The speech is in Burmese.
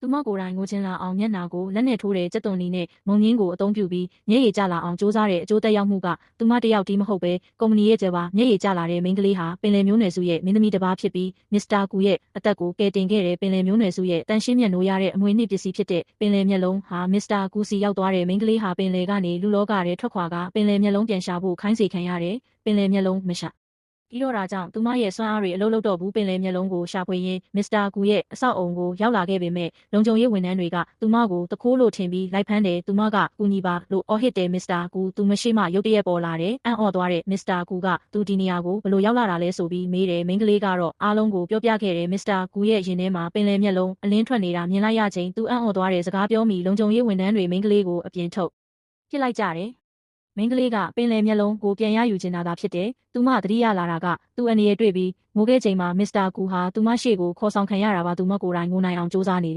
သူမကိုယ်တိုင်ငိုချင်လာအောင်မျက်နှာကိုလက်နဲ့ထိုးတဲ့ကြက်သွန်နီနဲ့မုံငင်းကိုအသုံးပြုပြီးမျက်ရည်ကျလာအောင်စူးစမ်းတဲ့အကျိုးသက်ရောက်မှုကသူမတယောက်တည်းမဟုတ်ပဲကုမ္ပဏီရဲ့ကျယ်ပါမျက်ရည်ကျလာတဲ့မိန်းကလေးဟာပင်လယ်မျိုးနွယ်စုရဲ့မင်းသမီးတစ်ပါးဖြစ်ပြီးမစ္စတာကူရဲ့အသက်ကိုကယ်တင်ခဲ့တဲ့ပင်လယ်မျိုးနွယ်စုရဲ့တန်ရှင်းမြတ်နိုးရတဲ့အမွေအနှစ်ပစ္စည်းဖြစ်တဲ့ပင်လယ်မျက်လုံးဟာမစ္စတာကူစီရောက်သွားတဲ့မိန်းကလေးဟာပင်လယ်ကနေလူလောကထဲထွက်ခွာကပင်လယ်မျက်လုံးပြန်ရှာဖို့ခိုင်းစေခံရတယ်ပင်လယ်မျက်လုံးမရှာပြီးတော့ဒါကြောင့်သူမရဲ့စွမ်းအားတွေအလုပ်လုပ်တော့ဘူးပင်လယ်မျက်လုံးကိုရှာဖွေရင်းမစ္စတာကူရဲ့အဆောက်အုံကိုရောက်လာခဲ့ပေမဲ့လုံခြုံရေးဝန်ထမ်းတွေကသူမကိုတခိုးလို့ထင်ပြီးလိုက်ဖမ်းတယ်သူမကကူညီပါလို့အော်ဟစ်တယ်မစ္စတာကူသူမရှိမှရုတ်တရက်ပေါ်လာတယ်အံ့ဩသွားတဲ့မစ္စတာကူကသူဒီနေရာကိုဘယ်လိုရောက်လာတာလဲဆိုပြီးမေးတယ်မိန်းကလေးကတော့အားလုံးကိုပြောပြခဲ့တယ်မစ္စတာကူရဲ့ရင်ထဲမှာပင်လယ်မျက်လုံးအလင်းထွက်နေတာမြင်လိုက်ရချိန်သူအံ့ဩသွားတဲ့စကားပြောမိလုံခြုံရေးဝန်ထမ်းတွေမိန်းကလေးကိုအပြင်ထုတ်ပစ်လိုက်ကြတယ်မိန်းကလေးကပင်လယ်မျက်လုံးကိုပြန်ရယူချင်တာသာဖြစ်တယ်။သူမသတိရလာတာကသူ့အနေနဲ့တွေ့ပြီးငိုခဲ့ချိန်မှာမစ္စတာကူဟာသူမရှေ့ကိုခေါ်ဆောင်ခံရတာပါသူမကိုယ်တိုင်ငိုနိုင်အောင်စူးစမ်းနေတယ်